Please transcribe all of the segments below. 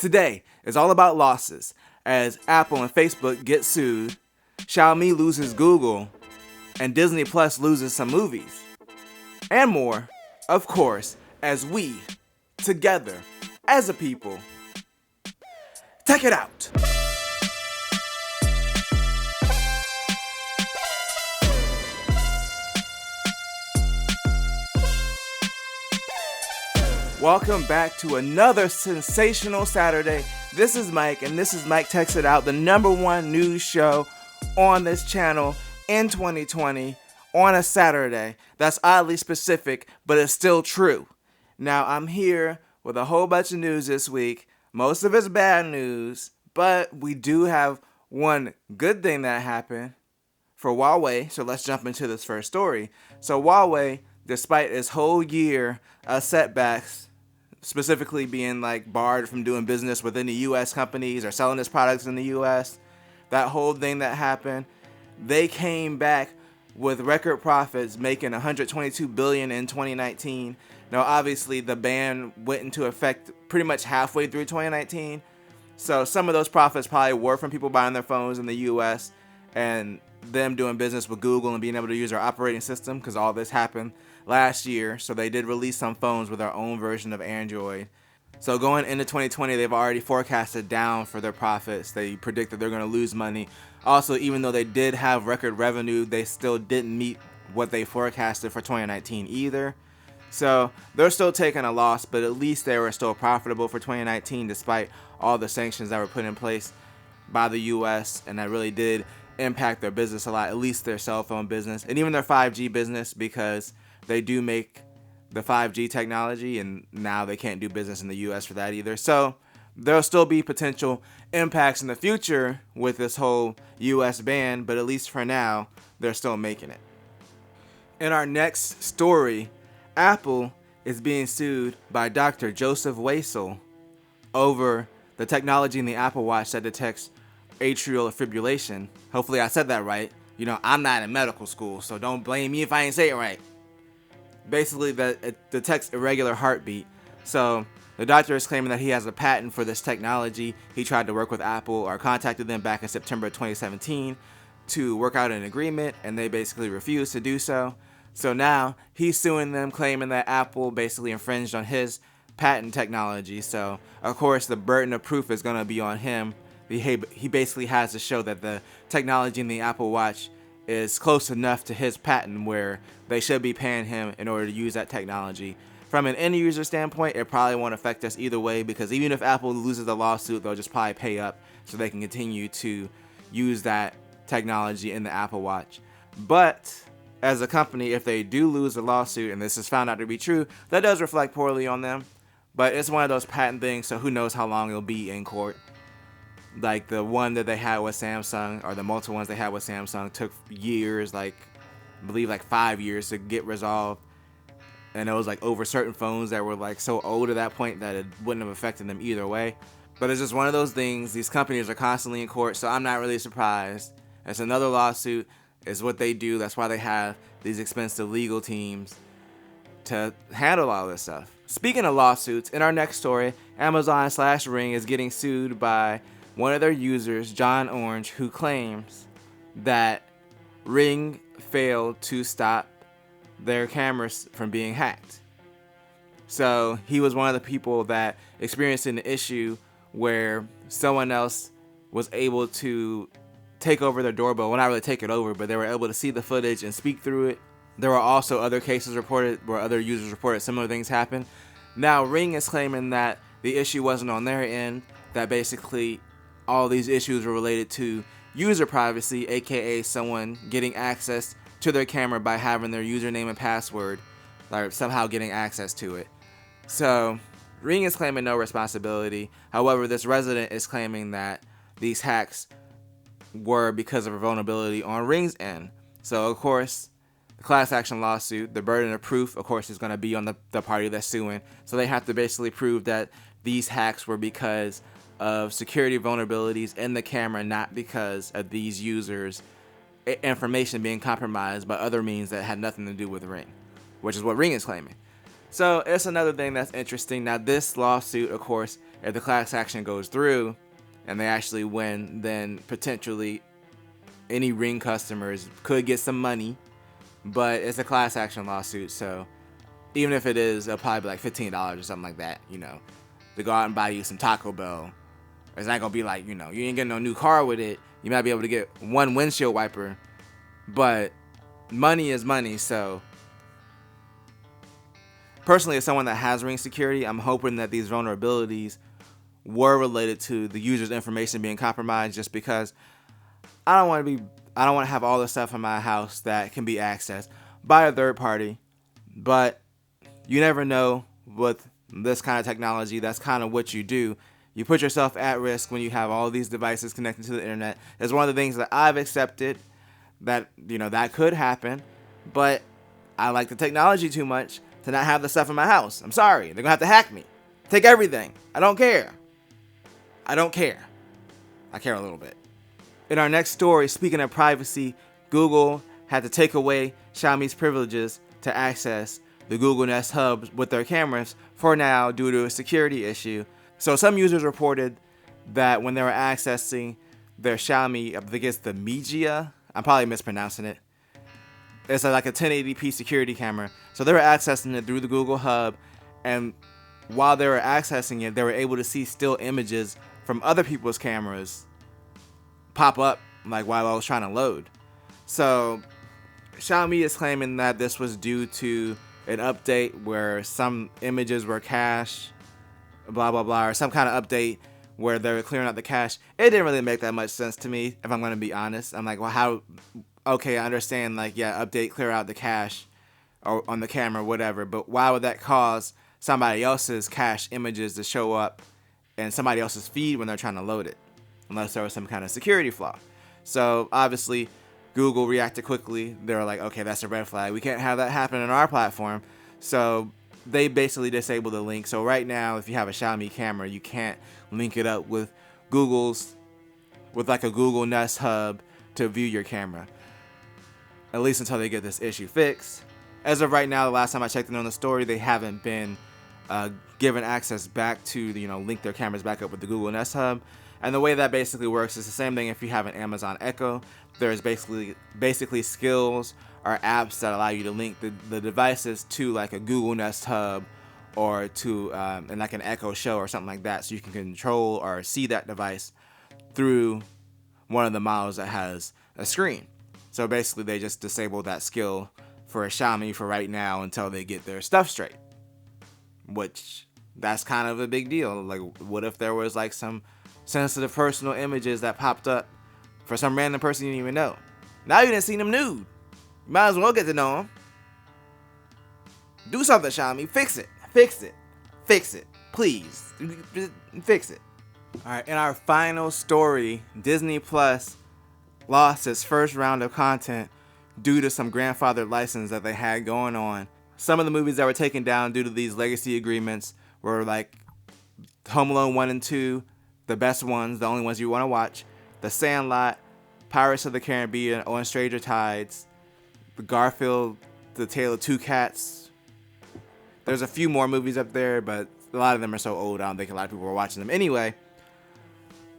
Today is all about losses as Apple and Facebook get sued, Xiaomi loses Google, and Disney Plus loses some movies. And more, of course, as we, together, as a people, take it out. Welcome back to another sensational Saturday. This is Mike, and this is Mike Takes It Out, the #1 news show on this channel in 2020 on a Saturday. That's oddly specific, but it's still true. Now, I'm here with a whole bunch of news this week. Most of it's bad news, but we do have one good thing that happened for Huawei, so let's jump into this first story. So Huawei, despite its whole year of setbacks, specifically being barred from doing business with any U.S. companies or selling its products in the U.S., that whole thing that happened, they came back with record profits, making $122 billion in 2019. Now, obviously, the ban went into effect pretty much halfway through 2019, so some of those profits probably were from people buying their phones in the U.S. and them doing business with Google and being able to use their operating system, because all this happened last year. So they did release some phones with their own version of Android. So going into 2020, they've already forecasted down for their profits. They predict that they're going to lose money. Also, even though they did have record revenue, they still didn't meet what they forecasted for 2019 either. So they're still taking a loss, but at least they were still profitable for 2019 despite all the sanctions that were put in place by the US, and that really did impact their business a lot, at least their cell phone business and even their 5G business, because they do make the 5G technology and now they can't do business in the US for that either. So there'll still be potential impacts in the future with this whole US ban, but at least for now, they're still making it. In our next story, Apple is being sued by Dr. Joseph Waisel over the technology in the Apple Watch that detects atrial fibrillation. Hopefully I said that right. You know, I'm not in medical school, so don't blame me if I ain't say it right. Basically, it detects irregular heartbeat. So the doctor is claiming that he has a patent for this technology. He tried to work with Apple or contacted them back in September 2017 to work out an agreement, and they basically refused to do so. So now he's suing them, claiming that Apple basically infringed on his patent technology. So of course the burden of proof is going to be on him. He basically has to show that the technology in the Apple Watch is close enough to his patent where they should be paying him in order to use that technology. From an end user standpoint, it probably won't affect us either way, because even if Apple loses the lawsuit, they'll just probably pay up so they can continue to use that technology in the Apple Watch. But as a company, if they do lose the lawsuit and this is found out to be true, that does reflect poorly on them. But it's one of those patent things, so who knows how long it'll be in court. Like the one that they had with Samsung, or the multiple ones they had with Samsung, took years, I believe 5 years to get resolved. And it was over certain phones that were so old at that point that it wouldn't have affected them either way. But it's just one of those things. These companies are constantly in court, so I'm not really surprised. It's another lawsuit. It's what they do. That's why they have these expensive legal teams to handle all this stuff. Speaking of lawsuits, in our next story, Amazon/Ring is getting sued by one of their users, John Orange, who claims that Ring failed to stop their cameras from being hacked. So he was one of the people that experienced an issue where someone else was able to take over their doorbell. Well, not really take it over, but they were able to see the footage and speak through it. There were also other cases reported where other users reported similar things happen. Now, Ring is claiming that the issue wasn't on their end, that basically all these issues were related to user privacy, aka someone getting access to their camera by having their username and password, or somehow getting access to it. So Ring is claiming no responsibility. However, this resident is claiming that these hacks were because of a vulnerability on Ring's end. So of course, the class action lawsuit, the burden of proof, of course, is going to be on the party that's suing. So they have to basically prove that these hacks were because of security vulnerabilities in the camera, not because of these users' information being compromised by other means that had nothing to do with Ring, which is what Ring is claiming. So it's another thing that's interesting. Now, this lawsuit, of course, if the class action goes through and they actually win, then potentially any Ring customers could get some money, but it's a class action lawsuit, so even if it is, it'll probably be like $15 or something like that, to go out and buy you some Taco Bell. It's not gonna be like, you ain't getting no new car with it. You might be able to get one windshield wiper, but money is money. So personally, as someone that has Ring security, I'm hoping that these vulnerabilities were related to the user's information being compromised, just because I don't want to have all the stuff in my house that can be accessed by a third party. But you never know with this kind of technology. That's kind of what you do. You put yourself at risk when you have all these devices connected to the internet. It's one of the things that I've accepted that, that could happen, but I like the technology too much to not have the stuff in my house. I'm sorry. They're going to have to hack me. Take everything. I don't care. I care a little bit. In our next story, speaking of privacy, Google had to take away Xiaomi's privileges to access the Google Nest Hub with their cameras for now due to a security issue. So some users reported that when they were accessing their Xiaomi, I think it's the Mijia, I'm probably mispronouncing it. It's like a 1080p security camera. So they were accessing it through the Google Hub, and while they were accessing it, they were able to see still images from other people's cameras pop up like while I was trying to load. So Xiaomi is claiming that this was due to an update where some images were cached, blah blah blah, or some kind of update where they were clearing out the cache. It didn't really make that much sense to me, if I'm going to be honest. I'm like, well, how? Okay, I understand, like, yeah, update, clear out the cache or on the camera, whatever, but why would that cause somebody else's cache images to show up in somebody else's feed when they're trying to load it, unless there was some kind of security flaw? So obviously Google reacted quickly. They were like, okay, that's a red flag. We can't have that happen on our platform. So they basically disabled the link. So right now, if you have a Xiaomi camera, you can't link it up with like a Google Nest Hub to view your camera, at least until they get this issue fixed. As of right now, the last time I checked in on the story, they haven't been given access back to, link their cameras back up with the Google Nest Hub. And the way that basically works is the same thing if you have an Amazon Echo. There's basically skills or apps that allow you to link the devices to like a Google Nest Hub or to and like an Echo Show or something like that, so you can control or see that device through one of the models that has a screen. So basically they just disabled that skill for a Xiaomi for right now until they get their stuff straight, which that's kind of a big deal. Like, what if there was like some sensitive personal images that popped up for some random person you didn't even know? Now you didn't see them nude. You might as well get to know them. Do something, Xiaomi. Fix it. Please. Fix it. Alright, in our final story, Disney Plus lost its first round of content due to some grandfathered license that they had going on. Some of the movies that were taken down due to these legacy agreements were like Home Alone 1 and 2, the best ones, the only ones you want to watch, The Sandlot, Pirates of the Caribbean, On Stranger Tides, Garfield, The Tale of Two Cats. There's a few more movies up there, but a lot of them are so old, I don't think a lot of people were watching them anyway.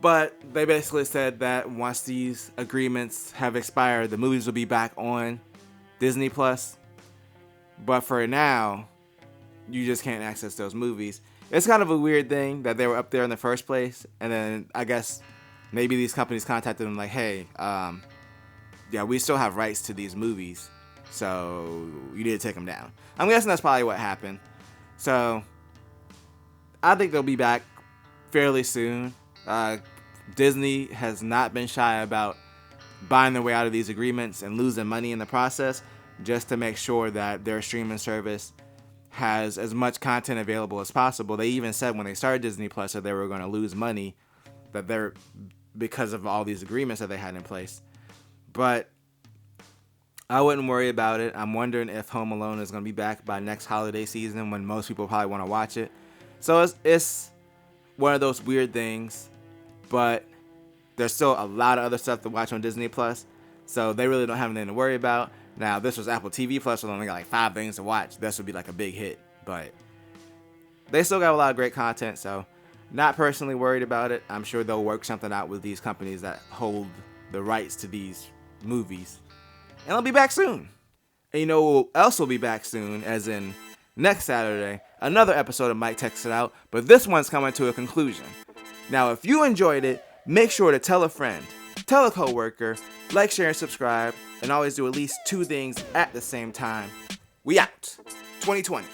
But they basically said that once these agreements have expired, the movies will be back on Disney Plus. But for now, you just can't access those movies. It's kind of a weird thing that they were up there in the first place, and then I guess maybe these companies contacted them like, hey, yeah, we still have rights to these movies, so you need to take them down. I'm guessing that's probably what happened. So I think they'll be back fairly soon. Disney has not been shy about buying their way out of these agreements and losing money in the process, just to make sure that their streaming service has as much content available as possible. They even said when they started Disney Plus that they were going to lose money because of all these agreements that they had in place. But I wouldn't worry about it. I'm wondering if Home Alone is going to be back by next holiday season when most people probably want to watch it. So it's one of those weird things, but there's still a lot of other stuff to watch on Disney Plus, so they really don't have anything to worry about. Now, if this was Apple TV Plus, where they only got like 5 things to watch, this would be like a big hit. But they still got a lot of great content, so Not personally worried about it. I'm sure they'll work something out with these companies that hold the rights to these movies. And I'll be back soon. And you know who else will be back soon, as in next Saturday, another episode of Mike Texts It Out, but this one's coming to a conclusion. Now, if you enjoyed it, make sure to tell a friend, tell a coworker, like, share, and subscribe, and always do at least 2 things at the same time. We out. 2020.